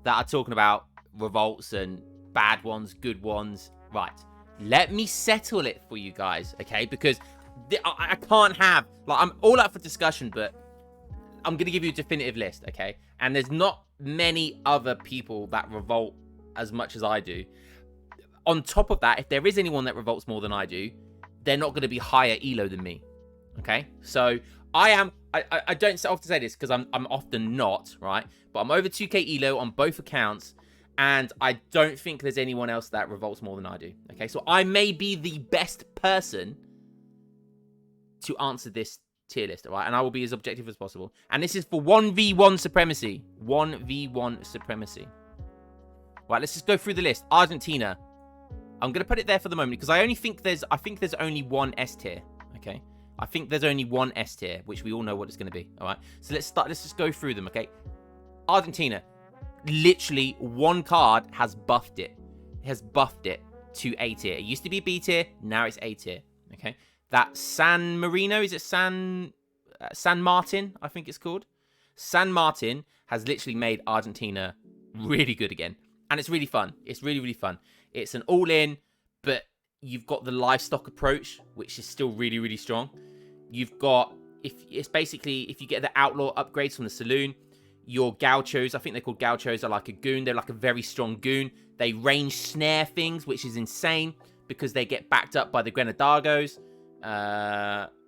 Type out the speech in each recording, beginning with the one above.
that are talking about revolts and bad ones, good ones. Right. Let me settle it for you guys, okay? Because I can't have... Like, I'm all up for discussion, but I'm going to give you a definitive list, okay? And there's not many other people that revolt as much as I do. On top of that, if there is anyone that revolts more than I do, they're not going to be higher elo than me, okay? So I don't often say this because I'm often not, right? But I'm over 2k elo on both accounts, and I don't think there's anyone else that revolts more than I do, okay? So I may be the best person to answer this tier list, all right? And I will be as objective as possible. And this is for 1v1 supremacy. 1v1 supremacy. Right, let's just go through the list. Argentina. I'm going to put it there for the moment because I think there's only one S tier, okay? I think there's only one S tier, which we all know what it's going to be, all right? So let's just go through them, okay? Argentina. Literally, one card has buffed it. It has buffed it to A tier. It used to be B tier, now it's A tier, okay? That San Marino, is it San Martin, I think it's called? San Martin has literally made Argentina really good again. And it's really fun. It's really, really fun. It's an all-in, but you've got the livestock approach, which is still really, really strong. You've got, if you get the outlaw upgrades from the saloon, your gauchos, I think they're called gauchos, are like a goon. They're like a very strong goon. They range snare things, which is insane because they get backed up by the Grenadagos,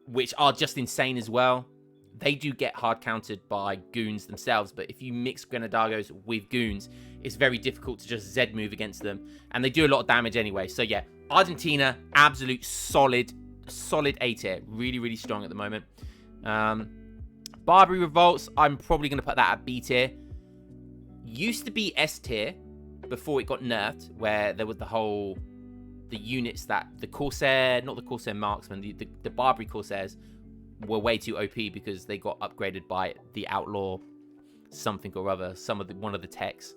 which are just insane as well. They do get hard countered by goons themselves, but if you mix Grenadagos with goons, it's very difficult to just Z move against them. And they do a lot of damage anyway. So yeah, Argentina, absolute solid A tier. Really, really strong at the moment. Barbary Revolts, I'm probably going to put that at B tier. Used to be S tier before it got nerfed, where there was the units that the Corsair, not the Corsair Marksman, the Barbary Corsairs were way too OP because they got upgraded by the Outlaw something or other, one of the techs,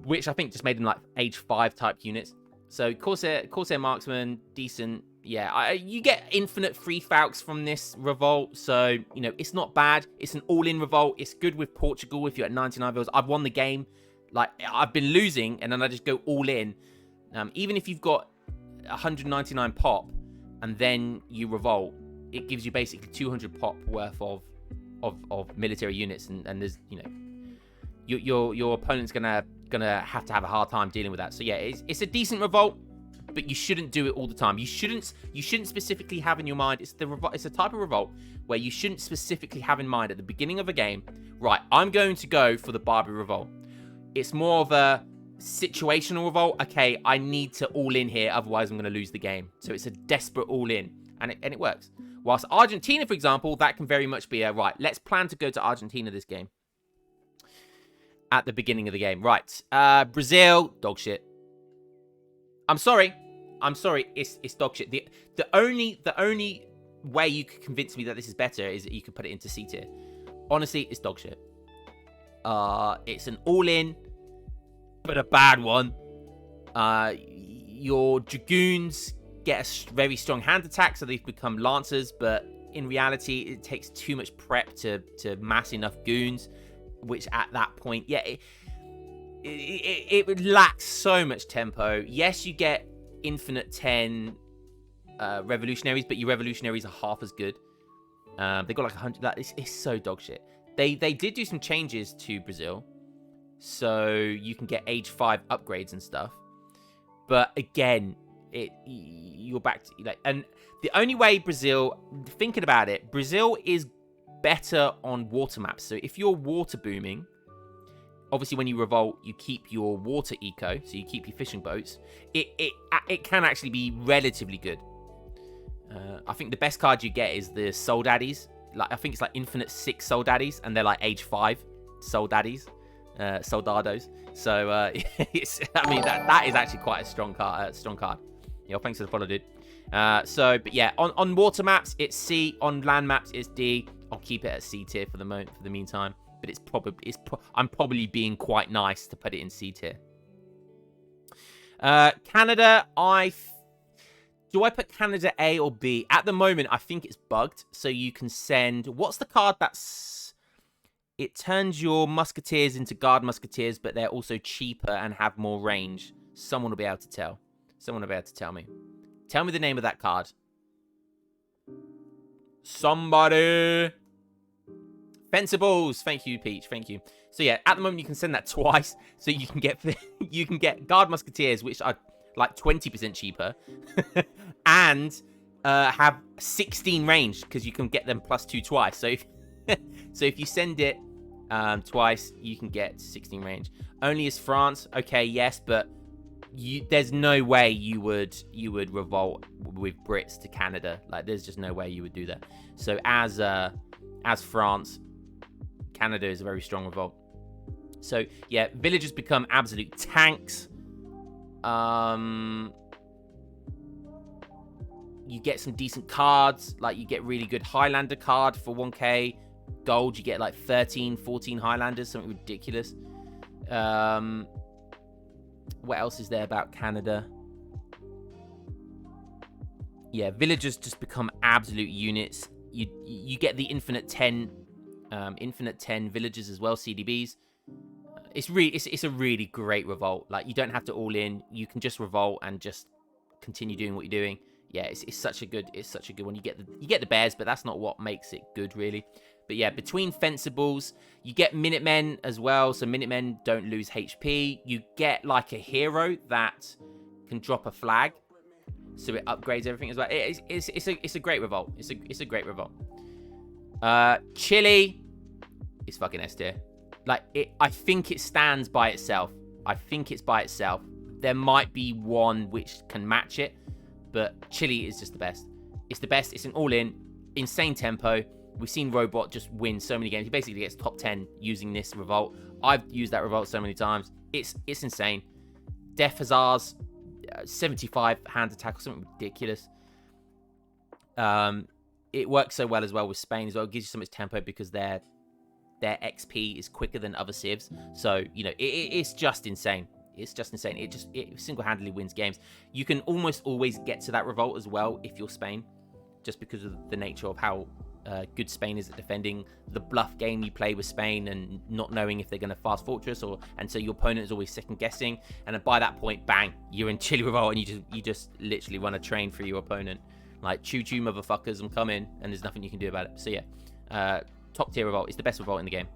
which I think just made them like age 5 type units. So Corsair Marksman, decent. Yeah, you get infinite free Falcons from this revolt, so, you know, it's not bad. It's an all-in revolt. It's good with Portugal if you're at 99 vills. I've won the game. Like, I've been losing, and then I just go all in. Even if you've got 199 pop, and then you revolt, it gives you basically 200 pop worth of military units, and there's, you know, your opponent's gonna have to have a hard time dealing with that. So yeah, it's a decent revolt, but you shouldn't do it all the time. You shouldn't specifically have in your mind. It's a type of revolt where you shouldn't specifically have in mind at the beginning of a game, right, I'm going to go for the Barbary Revolt. It's more of a situational revolt. Okay, I need to all in here, otherwise I'm going to lose the game. So it's a desperate all in, and it works. Whilst Argentina, for example, that can very much be a, right, let's plan to go to Argentina this game at the beginning of the game. Right, Brazil, dog shit. I'm sorry, it's dog shit. The only way you could convince me that this is better is that you could put it into C tier. Honestly, it's dog shit. It's an all-in, but a bad one. Your Dragoons get a very strong hand attack, so they've become Lancers, but in reality, it takes too much prep to mass enough goons, which at that point, yeah, it lacks so much tempo. Yes, you get infinite 10 revolutionaries, but your revolutionaries are half as good. They got like 100. It's so dog shit. They did do some changes to Brazil, so you can get age 5 upgrades and stuff. But again, you're back to like, and the only way Brazil, thinking about it, Brazil is better on water maps. So if you're water booming, obviously when you revolt, you keep your water eco, so you keep your fishing boats. It can actually be relatively good. I think the best card you get is the Soul Daddies. Like, I think it's like infinite 6 Soul Daddies, and they're like age 5 Soul Daddies, Soldados. So I mean that is actually quite a strong card. Yo, thanks for the follow, dude. But yeah, on water maps it's C. On land maps it's D. I'll keep it at C tier for the meantime. But I'm probably being quite nice to put it in C tier. Canada, do I put Canada A or B? At the moment, I think it's bugged. So you can send... What's the card that's... It turns your musketeers into guard musketeers, but they're also cheaper and have more range. Someone will be able to tell. Someone will be able to tell me. Tell me the name of that card. Somebody. Fencibles. Thank you, Peach. Thank you. So yeah, at the moment you can send that twice, so you can get guard musketeers, which are like 20% cheaper, and have 16 range because you can get them +2 twice. So if you send it twice, you can get 16 range. Only as France, okay, yes, but there's no way you would revolt with Brits to Canada. Like, there's just no way you would do that. So as France, Canada is a very strong revolt. So yeah, villagers become absolute tanks. You get some decent cards, like you get really good Highlander card for 1k gold. You get like 13, 14 Highlanders, something ridiculous. What else is there about Canada? Yeah, villagers just become absolute units. You get the infinite 10 villagers as well, CDBs. It's a really great revolt. Like, you don't have to all in. You can just revolt and just continue doing what you're doing. Yeah, it's such a good one. You get the bears, but that's not what makes it good, really. But yeah, between Fencibles, you get Minutemen as well. So Minutemen don't lose HP. You get like a hero that can drop a flag, so it upgrades everything as well. It's a great revolt. It's a great revolt. Chile is fucking S tier. Like, I think it stands by itself. I think it's by itself. There might be one which can match it, but Chile is just the best. It's the best. It's an all-in, insane tempo. We've seen Robot just win so many games. He basically gets top 10 using this revolt. I've used that revolt so many times. It's insane. Def Hussars, 75 hand attack or something ridiculous. It works so well as well with Spain as well. It gives you so much tempo because their XP is quicker than other civs. So, you know, it's just insane. It's just insane. It single-handedly wins games. You can almost always get to that revolt as well if you're Spain, just because of the nature of how good Spain is at defending, the bluff game you play with Spain and not knowing if they're going to fast fortress, and so your opponent is always second guessing, and then by that point, bang, you're in Chile revolt, and you just literally run a train through your opponent, like choo choo motherfuckers, I'm coming, and there's nothing you can do about it. So yeah, top tier revolt is the best revolt in the game.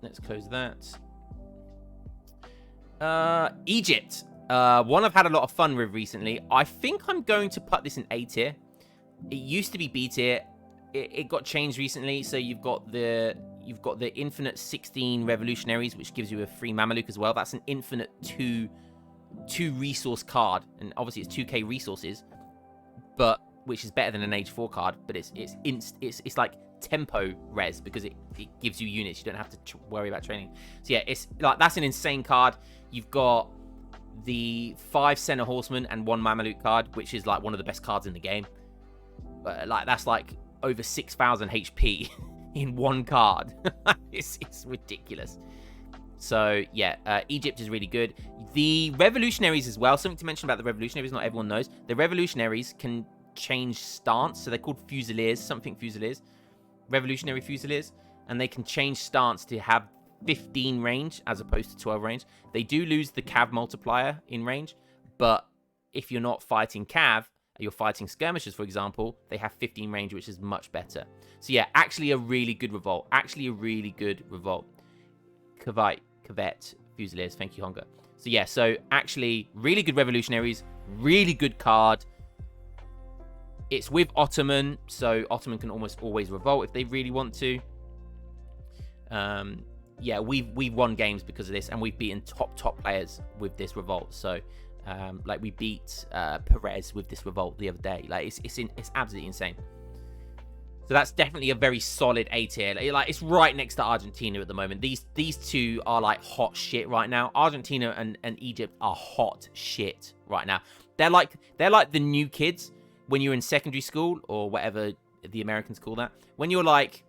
Let's close that. Egypt, one I've had a lot of fun with recently. I think I'm going to put this in A tier. It used to be B tier. It got changed recently, so you've got the infinite 16 revolutionaries, which gives you a free Mameluke as well. That's an infinite two resource card, and obviously it's 2k resources, but which is better than an Age 4 card. But it's like tempo res because it gives you units. You don't have to worry about training. So yeah, it's like, that's an insane card. You've got the 5 center horsemen and 1 Mameluke card, which is like one of the best cards in the game. Like, that's like over 6,000 HP in one card. It's ridiculous. So yeah, Egypt is really good. The revolutionaries as well. Something to mention about the revolutionaries, not everyone knows. The revolutionaries can change stance, so they're called Fusiliers, something Fusiliers, revolutionary Fusiliers, and they can change stance to have 15 range as opposed to 12 range. They do lose the cav multiplier in range, but if you're not fighting cav, you're fighting skirmishers, for example, they have 15 range, which is much better. So yeah, actually a really good revolt. Cavet, Fusiliers, thank you, Honga. So yeah, so actually really good revolutionaries, really good card. It's with Ottoman, so Ottoman can almost always revolt if they really want to. Yeah, we've won games because of this, and we've beaten top players with this revolt. So like, we beat Perez with this revolt the other day. Like, it's absolutely insane. So that's definitely a very solid A tier. Like, it's right next to Argentina at the moment. These two are like hot shit right now. Argentina and Egypt are hot shit right now. They're like the new kids when you're in secondary school, or whatever the Americans call that. When you're like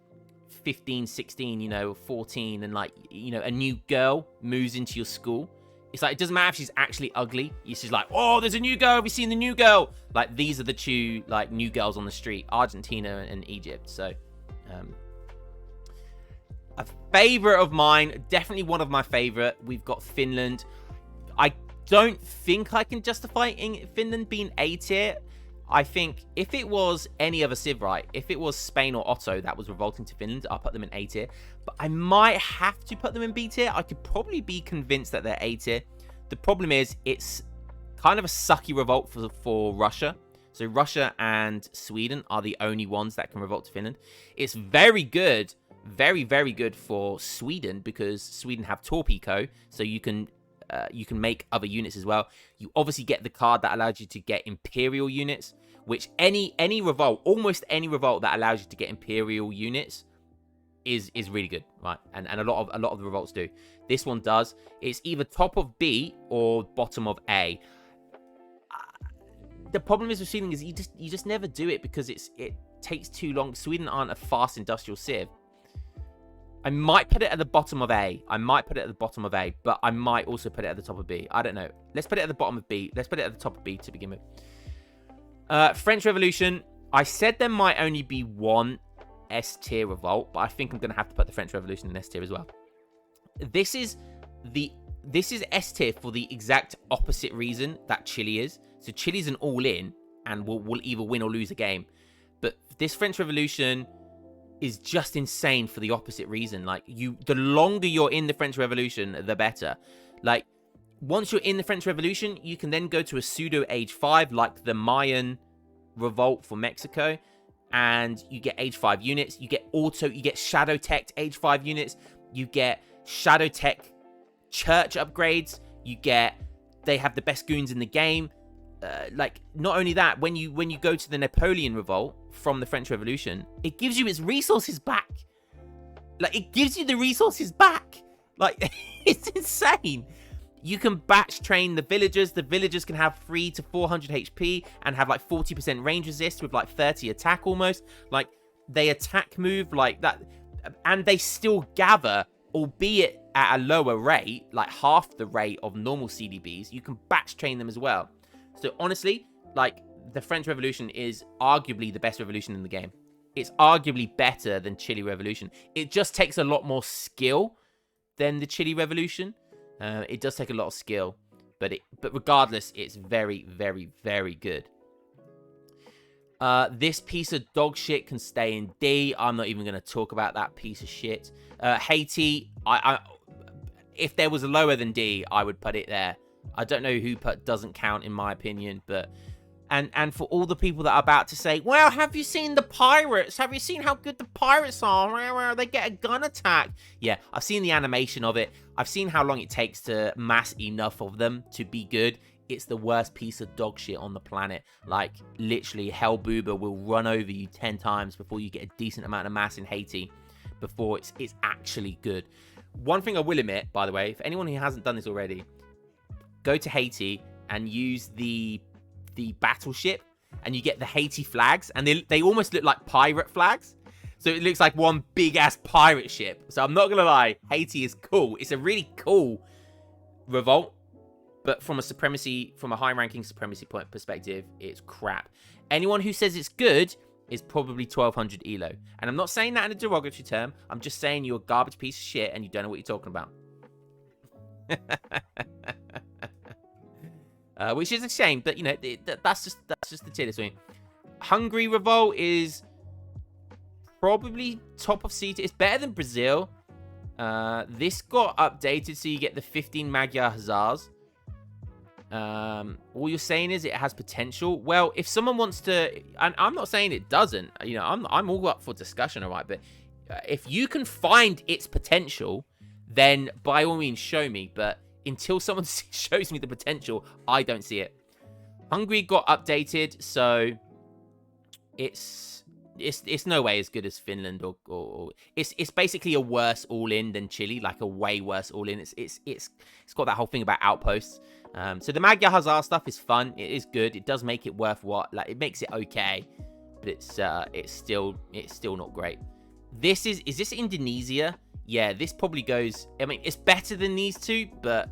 15, 16, you know, 14, and like, you know, a new girl moves into your school. It's like, it doesn't matter if she's actually ugly. It's just like, oh, there's a new girl. Have you seen the new girl? Like, these are the two, like, new girls on the street, Argentina and Egypt. So, A favorite of mine, definitely one of my favorite. We've got Finland. I don't think I can justify Finland being A tier. I think if it was any other Civ, right? If it was Spain or Otto that was revolting to Finland, I'll put them in A tier. But I might have to put them in B tier. I could probably be convinced that they're A tier. The problem is it's kind of a sucky revolt for Russia. So Russia and Sweden are the only ones that can revolt to Finland. It's very good, very, very good for Sweden because Sweden have Torpeco, so you can make other units as well. You obviously get the card that allows you to get Imperial units, which any revolt, almost any revolt that allows you to get Imperial units is really good, right? And a lot of the revolts do. This one does. It's either top of B or bottom of A. The problem is with Sweden is you just never do it because it takes too long. Sweden aren't a fast industrial civ. I might put it at the bottom of A. But I might also put it at the top of B. I don't know. Let's put it at the bottom of B. Let's put it at the top of B to begin with. French Revolution. I said there might only be one S tier revolt, but I think I'm going to have to put the French Revolution in S tier as well. This is S tier for the exact opposite reason that Chile is. So Chile's an all-in and will either win or lose a game. But this French Revolution is just insane for the opposite reason. Like, the longer you're in the French Revolution, the better. Like, once you're in the French Revolution, you can then go to a pseudo age 5, like the Mayan revolt for Mexico, and you get age 5 units. You get shadow tech age 5 units. You get shadow tech church upgrades. They have the best goons in the game. Like, not only that, when you go to the Napoleon revolt from the French Revolution, it gives you its resources back. Like, it gives you the resources back. Like, it's insane. You can batch train the villagers. The villagers can have 300 to 400 HP and have like 40% range resist with like 30 attack almost. Like, they attack move like that, and they still gather, albeit at a lower rate, like half the rate of normal CDBs. You can batch train them as well. So honestly, like, the French Revolution is arguably the best revolution in the game. It's arguably better than Chile Revolution. It just takes a lot more skill than the Chile Revolution. It does take a lot of skill, but regardless, it's very, very, very good. This piece of dog shit can stay in D. I'm not even going to talk about that piece of shit. Haiti, if there was a lower than D, I would put it there. I don't know who doesn't count in my opinion, but and for all the people that are about to say, well, have you seen the pirates? Have you seen how good the pirates are? They get a gun attack. Yeah, I've seen the animation of it. I've seen how long it takes to mass enough of them to be good. It's the worst piece of dog shit on the planet. Like, literally, Hell Boober will run over you 10 times before you get a decent amount of mass in Haiti, before it's actually good. One thing I will admit, by the way, for anyone who hasn't done this already, go to Haiti and use the battleship, and you get the Haiti flags, and they almost look like pirate flags. So it looks like one big ass pirate ship. So I'm not gonna lie, Haiti is cool. It's a really cool revolt, but from a high ranking supremacy point perspective, it's crap. Anyone who says it's good is probably 1200 elo, and I'm not saying that in a derogatory term. I'm just saying you're a garbage piece of shit and you don't know what you're talking about. Which is a shame, but you know, that's just the tier this week. Hungary revolt is probably top of C tier. It's better than Brazil. This got updated, so you get the 15 Magyar Hussars. All you're saying is it has potential. Well, if someone wants to, and I'm not saying it doesn't, you know, I'm all up for discussion, all right, but if you can find its potential, then by all means show me. But until someone shows me the potential, I don't see it. Hungary got updated, so it's no way as good as Finland, or it's basically a worse all-in than Chile, like a way worse all-in. It's got that whole thing about outposts. So the Magyar Hussar stuff is fun. It is good. It does make it worth what, like, it makes it okay, but it's still not great. Is this Indonesia? Yeah, this probably goes, I mean, it's better than these two, but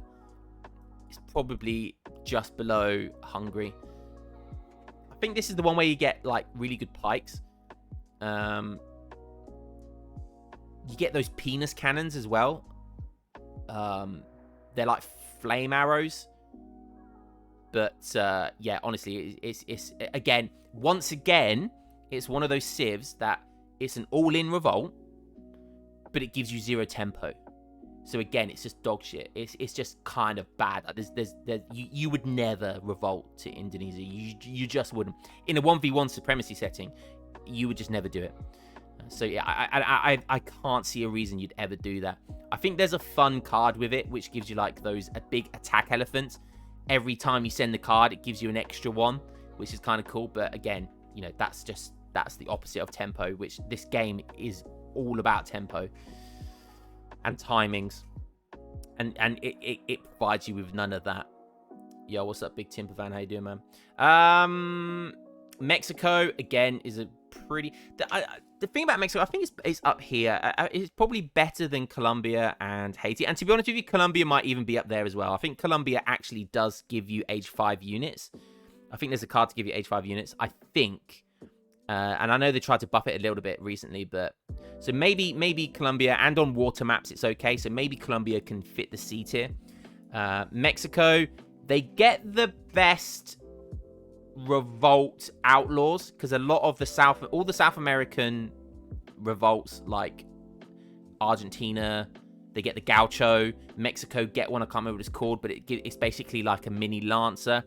it's probably just below Hungary. I think this is the one where you get, like, really good pikes. You get those penis cannons as well. They're like flame arrows. But yeah, honestly, it's again, once again, it's one of those civs that it's an all-in revolt, but it gives you 0 tempo. So again, it's just dog shit. It's just kind of bad. You would never revolt to Indonesia. You just wouldn't. In a 1v1 supremacy setting, you would just never do it. So yeah, I can't see a reason you'd ever do that. I think there's a fun card with it, which gives you like those big attack elephants. Every time you send the card, it gives you an extra one, which is kind of cool. But again, you know, that's the opposite of tempo, which this game is all about tempo and timings, and it provides you with none of that. Yo, what's up, Big Timber Van? How you doing, man? Mexico again is a pretty. The thing about Mexico, I think it's up here. It's probably better than Colombia and Haiti. And to be honest with you, Colombia might even be up there as well. I think Colombia actually does give you age 5 units. I think there's a card to give you age 5 units. I think. And I know they tried to buff it a little bit recently, but so maybe Colombia, and on water maps it's okay. So maybe Colombia can fit the C tier. Mexico, they get the best revolt outlaws because a lot of all the South American revolts, like Argentina, they get the gaucho. Mexico get one, I can't remember what it's called, but it's basically like a mini lancer.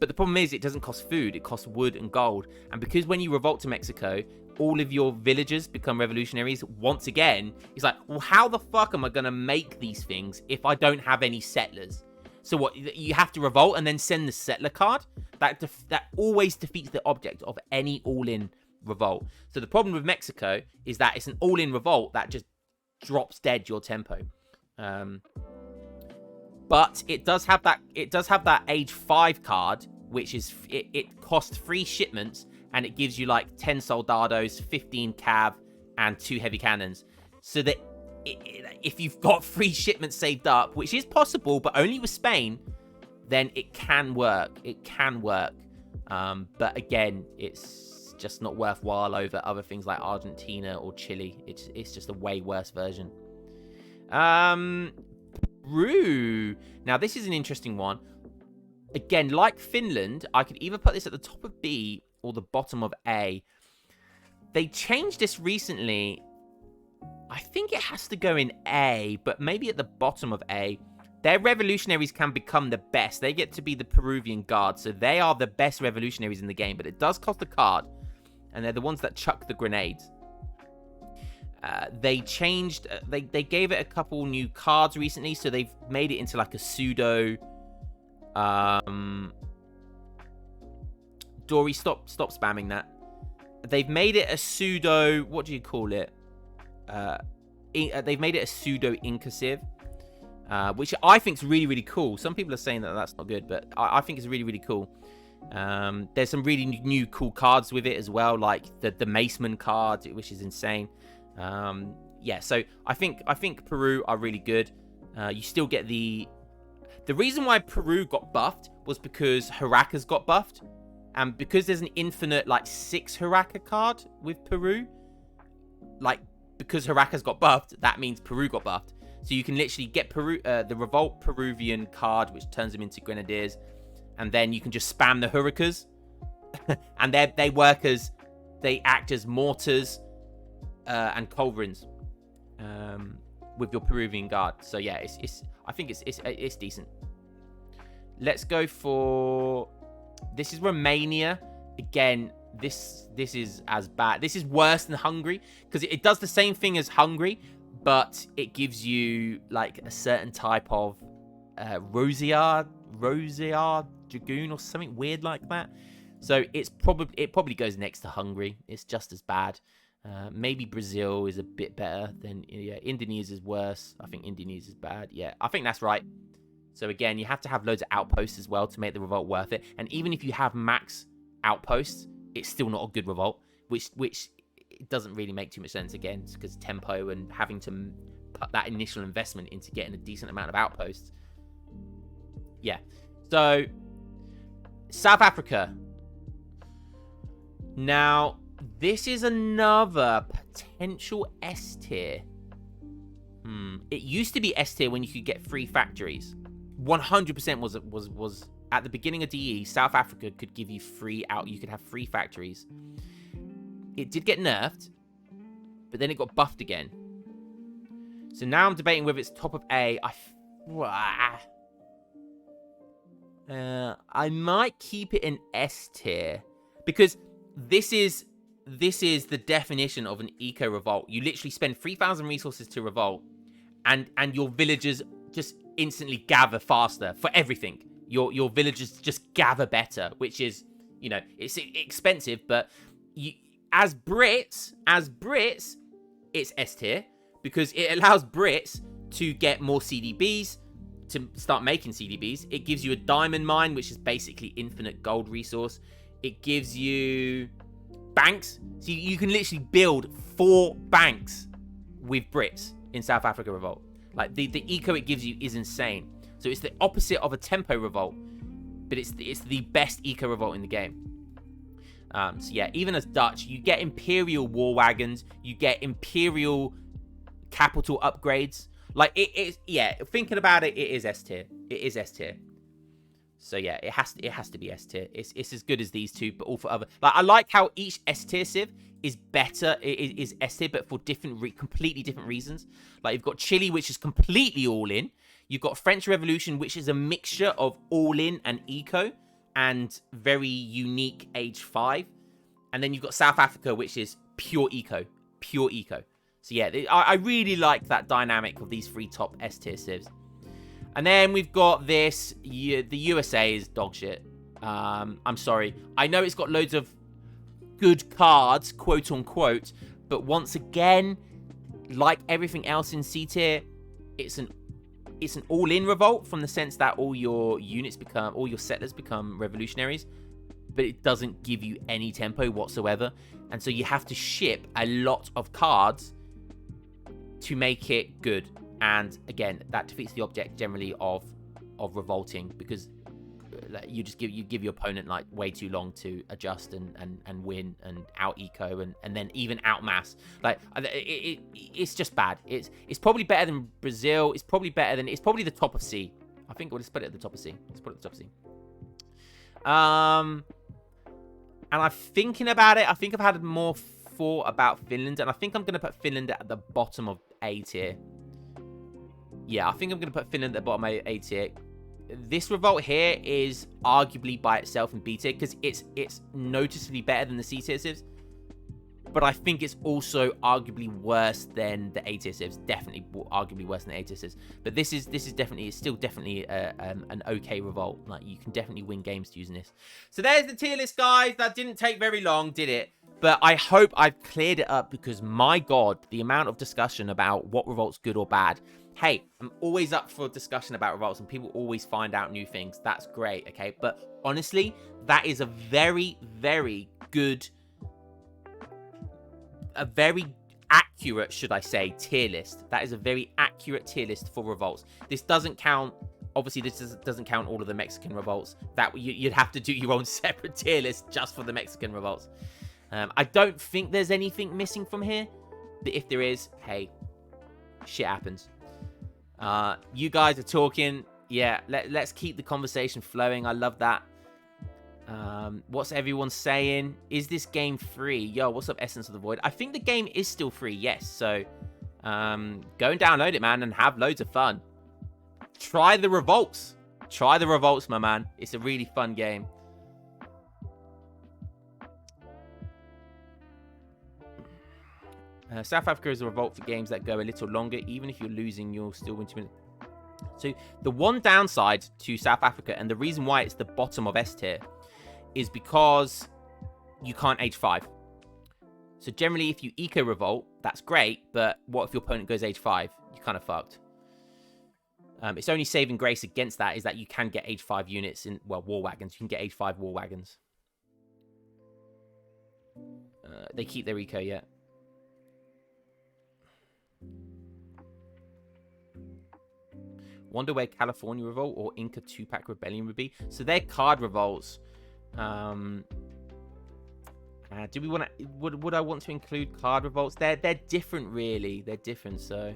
But the problem is it doesn't cost food, it costs wood and gold. And because when you revolt to Mexico, all of your villagers become revolutionaries, once again, it's like, well, how the fuck am I going to make these things if I don't have any settlers? So what, you have to revolt and then send the settler card? That always defeats the object of any all-in revolt. So the problem with Mexico is that it's an all-in revolt that just drops dead your tempo. But it does have that age 5 card, which is it costs 3 shipments, and it gives you like 10 soldados, 15 cav, and 2 heavy cannons. So that if you've got 3 shipments saved up, which is possible, but only with Spain, then it can work. It can work. But again, it's just not worthwhile over other things like Argentina or Chile. It's just a way worse version. Peru. Now, this is an interesting one. Again, like Finland, I could either put this at the top of B or the bottom of A. They changed this recently. I think it has to go in A, but maybe at the bottom of A. Their revolutionaries can become the best. They get to be the Peruvian Guard, so they are the best revolutionaries in the game, but it does cost a card, and they're the ones that chuck the grenades. They changed, they gave it a couple new cards recently, so they've made it into like a pseudo, Dory, stop spamming that. They've made it a pseudo, what do you call it? They've made it a pseudo incursive, which I think is really, really cool. Some people are saying that that's not good, but I think it's really, really cool. There's some really new cool cards with it as well, like the Maceman card, which is insane. Yeah, so I think Peru are really good. You still get the reason why Peru got buffed was because Huracas got buffed, and because there's an infinite like 6 Huraca card with Peru, like because Huracas got buffed, that means Peru got buffed. So you can literally get Peru, the Revolt Peruvian card, which turns them into Grenadiers, and then you can just spam the Huracas, and they act as mortars and culverins with your Peruvian Guard. So yeah, I think it's decent. Let's go for, this is Romania. Again, this is as bad. This is worse than Hungary because it does the same thing as Hungary, but it gives you like a certain type of Rosier Dragoon or something weird like that. So it probably goes next to Hungary. It's just as bad. Maybe Brazil is a bit better than, yeah, Indonesia is worse. I think Indonesia is bad. Yeah, I think that's right. So again, you have to have loads of outposts as well to make the revolt worth it. And even if you have max outposts, it's still not a good revolt, which it doesn't really make too much sense, again, because tempo and having to put that initial investment into getting a decent amount of outposts. Yeah. So South Africa. Now, this is another potential S tier It used to be S tier when you could get free factories. 100% was at the beginning of DE, South Africa could give you you could have free factories. It did get nerfed, but then it got buffed again. So now I'm debating whether it's top of A. I might keep it in S tier because this is the definition of an eco revolt. You literally spend 3,000 resources to revolt, and your villagers just instantly gather faster for everything. Your villagers just gather better, which is, you know, it's expensive, but as Brits, it's S tier because it allows Brits to get more CDBs, to start making CDBs. It gives you a diamond mine, which is basically infinite gold resource. It gives you banks. So you can literally build 4 banks with Brits in South Africa Revolt. Like, the eco it gives you is insane. So it's the opposite of a tempo revolt, but it's the best eco revolt in the game. So yeah, even as Dutch, you get Imperial war wagons, you get Imperial capital upgrades. Like, yeah, thinking about it, it is S tier. It is S tier. So yeah, it has to be S tier. It's as good as these two, but all for other. Like, I like how each S tier civ is better. It is S tier, but for completely different reasons. Like, you've got Chile, which is completely all in. You've got French Revolution, which is a mixture of all in and eco, and very unique age 5. And then you've got South Africa, which is pure eco. So yeah, I really like that dynamic of these 3 top S tier civs. And then we've got this. The USA is dog shit. I'm sorry. I know it's got loads of good cards, quote unquote, but once again, like everything else in C tier, it's an all-in revolt, from the sense that all your settlers become revolutionaries, but it doesn't give you any tempo whatsoever, and so you have to ship a lot of cards to make it good. And again, that defeats the object generally of revolting, because you give your opponent like way too long to adjust and win and out eco and then even outmass. Like, it's just bad. It's probably better than Brazil. It's probably the top of C. I think we'll just put it at the top of C. Let's put it at the top of C. And I'm thinking about it. I think I've had more thought about Finland, and I think I'm gonna put Finland at the bottom of A tier. Yeah, I think I'm going to put Finland at the bottom of A tier. This revolt here is arguably by itself in B tier, because it's noticeably better than the C tier civs. But I think it's also arguably worse than the A tier civs. Definitely arguably worse than the A tier civs. But this is still definitely an okay revolt. Like, you can definitely win games using this. So there's the tier list, guys. That didn't take very long, did it? But I hope I've cleared it up, because my God, the amount of discussion about what revolt's good or bad. Hey, I'm always up for discussion about revolts, and people always find out new things. That's great, okay? But honestly, that is a very, very good, a very accurate, should I say, tier list. That is a very accurate tier list for revolts. This doesn't count, obviously this doesn't count all of the Mexican revolts. That you'd have to do your own separate tier list just for the Mexican revolts. I don't think there's anything missing from here. But if there is, hey, shit happens. You guys are talking. Yeah, let's keep the conversation flowing. I love that. What's everyone saying? Is this game free? Yo, what's up, Essence of the Void? I think the game is still free, yes. So, go and download it, man, and have loads of fun. Try the revolts. Try the revolts, my man. It's a really fun game. South Africa is a revolt for games that go a little longer. Even if you're losing, you'll still win 2 minutes. So the one downside to South Africa, and the reason why it's the bottom of S tier, is because you can't age 5. So generally, if you eco revolt, that's great. But what if your opponent goes age 5? You're kind of fucked. It's only saving grace against that is that you can get age 5 units in, well, war wagons. You can get age 5 war wagons. They keep their eco, yeah. Wonder where California Revolt or Inca 2-pack Rebellion would be. So they're card revolts. Do we want to? Would I want to include card revolts? They're different, really. They're different. So